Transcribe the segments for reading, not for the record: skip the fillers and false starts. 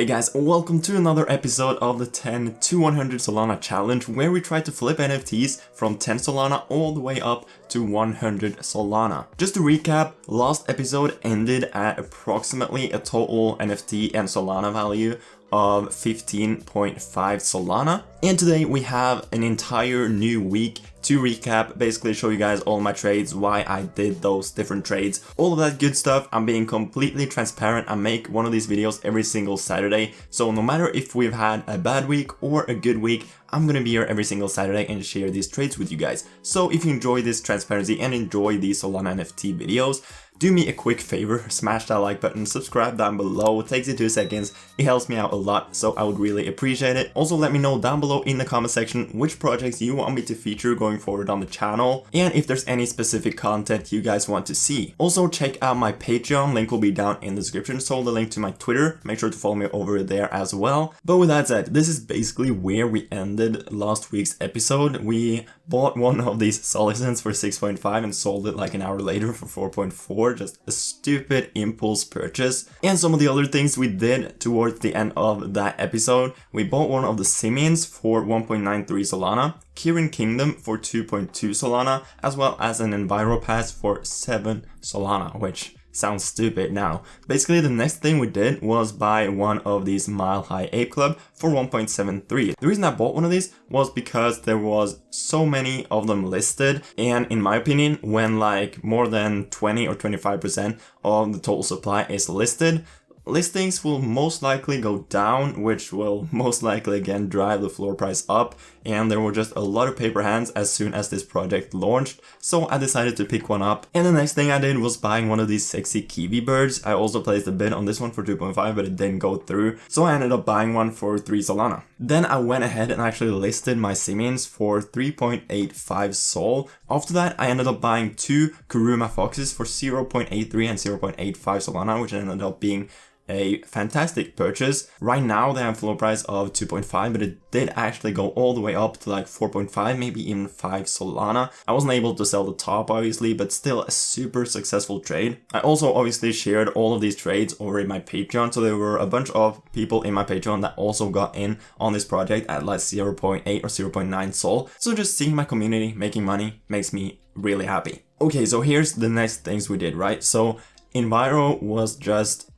Hey guys, welcome to another episode of the 10 to 100 Solana challenge, where we try to flip NFTs from 10 Solana all the way up to 100 Solana. Just to recap, last episode ended at approximately a total NFT and Solana value of 15.5 Solana. And today we have an entire new week to recap, basically show you guys all my trades, why I did those different trades, all of that good stuff. I'm being completely transparent. I make one of these videos every single Saturday, so no matter if we've had a bad week or a good week, I'm gonna be here every single Saturday and share these trades with you guys. So if you enjoy this transparency and enjoy these Solana NFT videos, do me a quick favor, smash that like button, subscribe down below, it takes you 2 seconds, it helps me out a lot, so I would really appreciate it. Also let me know down below in the comment section which projects you want me to feature going forward on the channel, and if there's any specific content you guys want to see. Also check out my Patreon, link will be down in the description, so the link to my Twitter, make sure to follow me over there as well. But with that said, this is basically where we ended last week's episode. We bought one of these Solicens for 6.5 and sold it like an hour later for 4.4. Just a stupid impulse purchase. And some of the other things we did towards the end of that episode, we bought one of the Simians for 1.93 Solana, Kirin Kingdom for 2.2 Solana, as well as an Enviro Pass for 7 Solana, which sounds stupid now. Basically, the next thing we did was buy one of these Mile High Ape Club for 1.73. The reason I bought one of these was because there was so many of them listed, and in my opinion, when like more than 20 or 25% of the total supply is listed, listings will most likely go down, which will most likely again drive the floor price up, and there were just a lot of paper hands as soon as this project launched, so I decided to pick one up. And the next thing I did was buying one of these sexy kiwi birds. I also placed a bid on this one for 2.5, but it didn't go through, so I ended up buying one for 3 Solana. Then I went ahead and actually listed my Simians for 3.85 Sol. After that, I ended up buying 2 Kuruma Foxes for 0.83 and 0.85 Solana, which ended up being a fantastic purchase. Right now they have floor price of 2.5, but it did actually go all the way up to like 4.5, maybe even 5 Solana. I wasn't able to sell the top obviously, but still a super successful trade. I also obviously shared all of these trades over in my Patreon, so there were a bunch of people in my Patreon that also got in on this project at like 0.8 or 0.9 Sol. So just seeing my community making money makes me really happy. Okay, so here's the next things we did, right? So Enviro was just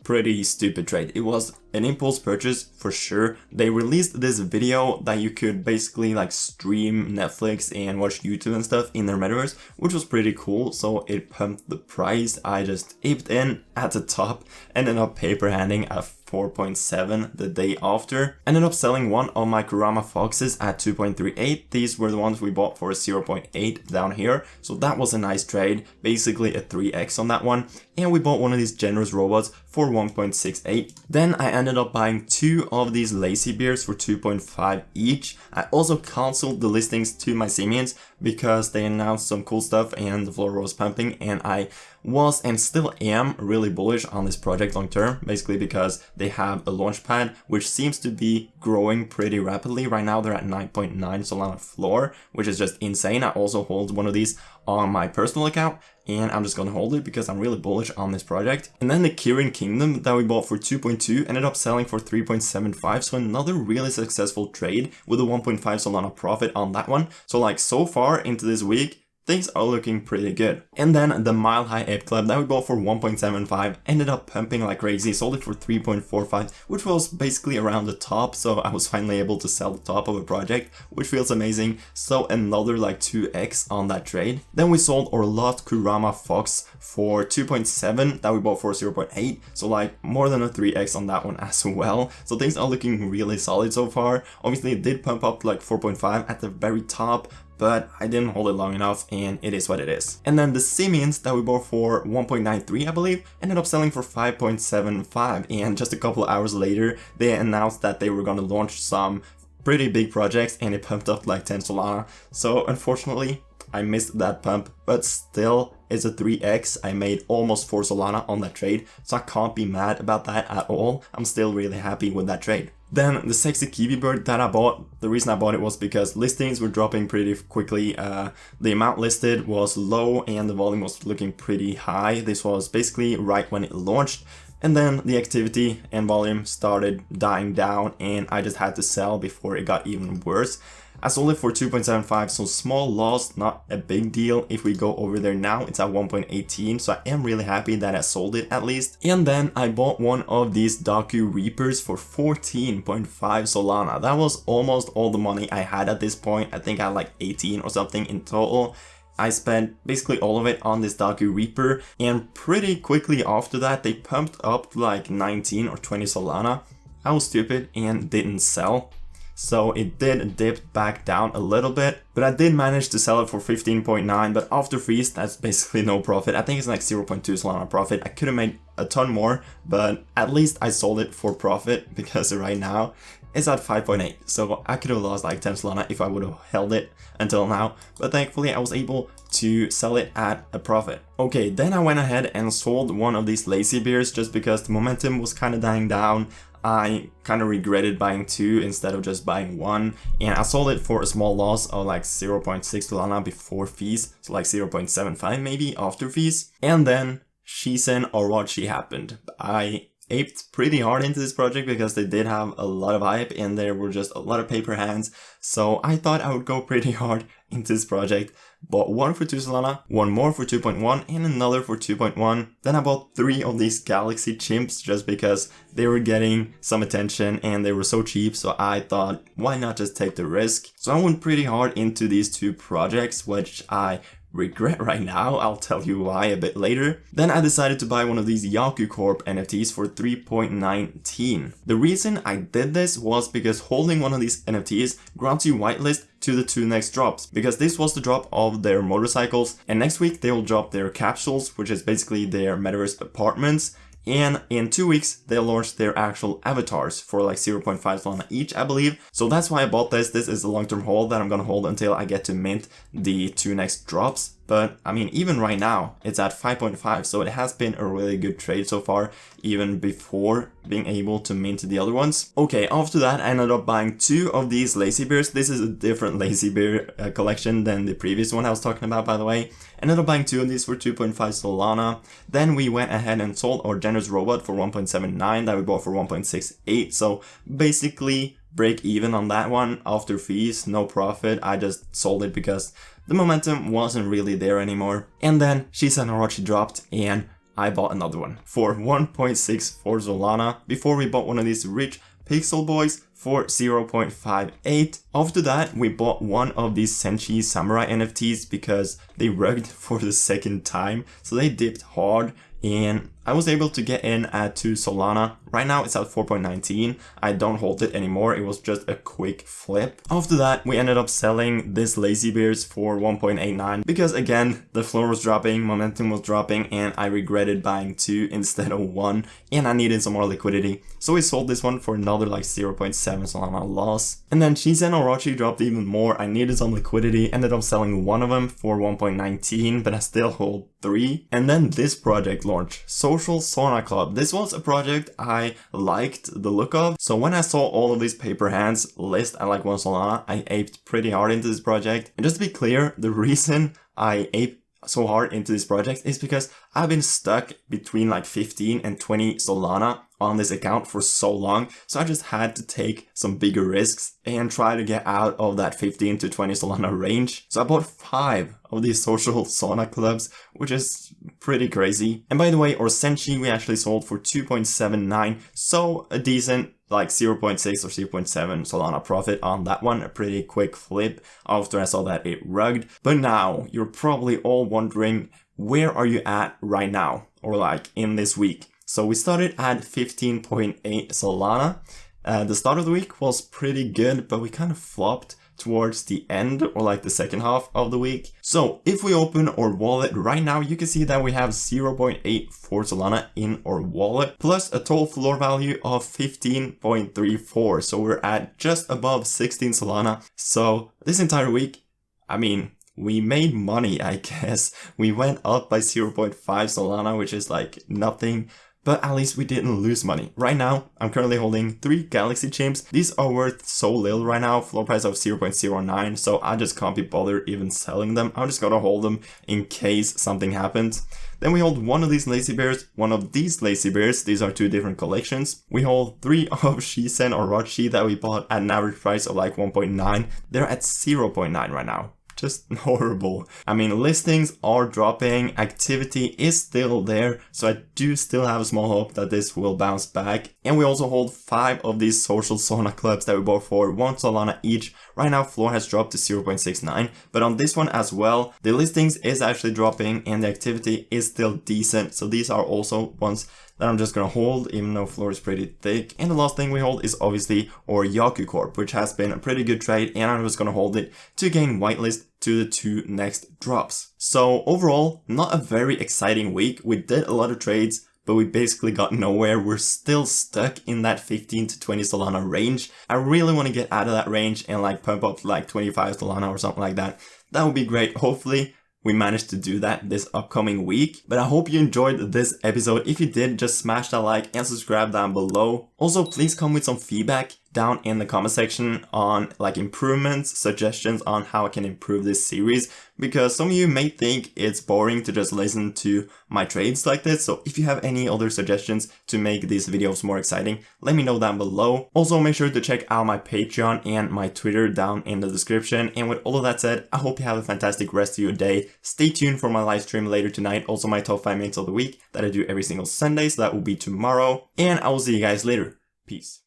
pretty stupid trade. It was an impulse purchase for sure. They released this video that you could basically like stream Netflix and watch YouTube and stuff in their metaverse, which was pretty cool, so it pumped the price. I just aped in at the top, ended up paper handing at 4.7 the day after. Ended up selling one of my Kurama Foxes at 2.38. These were the ones we bought for 0.8 down here, so that was a nice trade, basically a 3x on that one. And we bought one of these generous robots for 1.68. Then I ended up buying 2 of these Lazy Bears for 2.5 each. I also canceled the listings to my Simians because they announced some cool stuff and the floor was pumping, and I was and still am really bullish on this project long term, basically because they have a launch pad which seems to be growing pretty rapidly. Right now they're at 9.9 Solana floor, which is just insane. I also hold one of these on my personal account, and I'm just gonna hold it because I'm really bullish on this project. And then the Kirin Kingdom that we bought for 2.2 ended up selling for 3.75, so another really successful trade with a 1.5 Solana profit on that one. So like so far into this week, things are looking pretty good. And then the Mile High Ape Club that we bought for 1.75 ended up pumping like crazy. Sold it for 3.45, which was basically around the top, so I was finally able to sell the top of a project, which feels amazing. So another like 2x on that trade. Then we sold our lot Kurama Fox for 2.7 that we bought for 0.8, so like more than a 3x on that one as well. So things are looking really solid so far. Obviously it did pump up to like 4.5 at the very top, but I didn't hold it long enough, and it is what it is. And then the Simians that we bought for 1.93, I believe, ended up selling for 5.75, and just a couple of hours later, they announced that they were gonna launch some pretty big projects, and it pumped up like 10 Solana. So unfortunately, I missed that pump, but still, it's a 3x. I made almost 4 Solana on that trade, so I can't be mad about that at all. I'm still really happy with that trade. Then the sexy kiwi bird that I bought, the reason I bought it was because listings were dropping pretty quickly. The amount listed was low and the volume was looking pretty high. This was basically right when it launched. And then the activity and volume started dying down and I just had to sell before it got even worse. I sold it for 2.75, so small loss, not a big deal. If we go over there now, it's at 1.18, so I am really happy that I sold it at least. And then I bought one of these Doku Reapers for 14.5 Solana. That was almost all the money I had at this point. I think I had like 18 or something in total. I spent basically all of it on this Doku Reaper, and pretty quickly after that they pumped up like 19 or 20 Solana. I was stupid and didn't sell. So it did dip back down a little bit, but I did manage to sell it for 15.9, but after fees, that's basically no profit. I think it's like 0.2 Solana profit. I could have made a ton more, but at least I sold it for profit because right now it's at 5.8. So I could have lost like 10 Solana if I would have held it until now, but thankfully I was able to sell it at a profit. Okay, then I went ahead and sold one of these lazy bears just because the momentum was kind of dying down. I kind of regretted buying two instead of just buying one, and I sold it for a small loss of like 0.6 Solana before fees, so like 0.75 maybe after fees. And then Shizen Orochi happened. I aped pretty hard into this project because they did have a lot of hype and there were just a lot of paper hands, so I thought I would go pretty hard into this project. Bought one for 2 Solana, one more for 2.1 and another for 2.1. Then I bought 3 of these Galaxy chimps just because they were getting some attention and they were so cheap, so I thought why not just take the risk. So I went pretty hard into these 2 projects, which I regret right now. I'll tell you why a bit later. Then I decided to buy one of these Yaku Corp NFTs for 3.19. The reason I did this was because holding one of these NFTs grants you whitelist to the 2 next drops, because this was the drop of their motorcycles, and next week they will drop their capsules, which is basically their metaverse apartments. And in 2 weeks, they'll launch their actual avatars for like 0.5 Solana each, I believe. So that's why I bought this. This is a long-term hold that I'm gonna hold until I get to mint the 2 next drops. But I mean, even right now, it's at 5.5, so it has been a really good trade so far, even before being able to mint the other ones. Okay, after that, I ended up buying 2 of these lazy bears. This is a different lazy bear collection than the previous one I was talking about, by the way. I ended up buying 2 of these for 2.5 Solana. Then we went ahead and sold our generous robot for 1.79 that we bought for 1.68. So basically break even on that one after fees, no profit. I just sold it because the momentum wasn't really there anymore. And then Shizen Orochi dropped and I bought another one for 1.64 Solana before we bought one of these rich pixel boys for 0.58. After that, we bought one of these Senshi Samurai NFTs because they rugged for the 2nd time, so they dipped hard. And I was able to get in at 2 Solana. Right now it's at 4.19. I don't hold it anymore. It was just a quick flip. After that, we ended up selling this lazy bears for 1.89 because again, the floor was dropping, momentum was dropping, and I regretted buying 2 instead of 1, and I needed some more liquidity. So we sold this one for another like 0.7 Solana loss. And then Shizen Orochi dropped even more. I needed some liquidity, ended up selling one of them for 1.19, but I still hold 3. And then this project launched, Social Sauna Club. This was a project I liked the look of. So when I saw all of these paper hands list at like 1 Solana, I aped pretty hard into this project. And just to be clear, the reason I aped so hard into this project is because I've been stuck between like 15 and 20 Solana on this account for so long, so I just had to take some bigger risks and try to get out of that 15 to 20 Solana range. So I bought 5 of these social sauna clubs, which is pretty crazy. And by the way, our Senshi we actually sold for 2.79, so a decent like 0.6 or 0.7 Solana profit on that one, a pretty quick flip after I saw that it rugged. But now you're probably all wondering, where are you at right now, or like in this week? So we started at 15.8 Solana. The start of the week was pretty good, but we kind of flopped towards the end, or like the second half of the week. So if we open our wallet right now, you can see that we have 0.84 Solana in our wallet, plus a total floor value of 15.34. So we're at just above 16 Solana. So this entire week, I mean, we made money, I guess. We went up by 0.5 Solana, which is like nothing, but at least we didn't lose money. Right now, I'm currently holding 3 Galaxy chimps. These are worth so little right now, floor price of 0.09, so I just can't be bothered even selling them. I'm just gonna hold them in case something happens. Then we hold one of these lazy bears, one of these lazy bears. These are two different collections. We hold 3 of Shisen or Rochi that we bought at an average price of like 1.9. They're at 0.9 right now. Just horrible. I mean, listings are dropping, activity is still there, so I do still have a small hope that this will bounce back. And we also hold 5 of these social Solana clubs that we bought for 1 Solana each. Right now, floor has dropped to 0.69, but on this one as well, the listings is actually dropping and the activity is still decent. So these are also ones that I'm just gonna hold, even though floor is pretty thick. And the last thing we hold is obviously our Yaku Corp, which has been a pretty good trade, and I'm just gonna hold it to gain whitelist to the 2 next drops. So overall, not a very exciting week. We did a lot of trades, but we basically got nowhere. We're still stuck in that 15 to 20 Solana range. I really want to get out of that range and like pump up to like 25 Solana or something like that. That would be great. Hopefully we managed to do that this upcoming week. But I hope you enjoyed this episode. If you did, just smash that like and subscribe down below. Also, please come with some feedback down in the comment section on like improvements, suggestions on how I can improve this series, because some of you may think it's boring to just listen to my trades like this. So if you have any other suggestions to make these videos more exciting, let me know down below. Also, make sure to check out my Patreon and my Twitter down in the description. And with all of that said, I hope you have a fantastic rest of your day. Stay tuned for my live stream later tonight. Also my top 5 minutes of the week that I do every single Sunday. So that will be tomorrow. And I will see you guys later. Peace.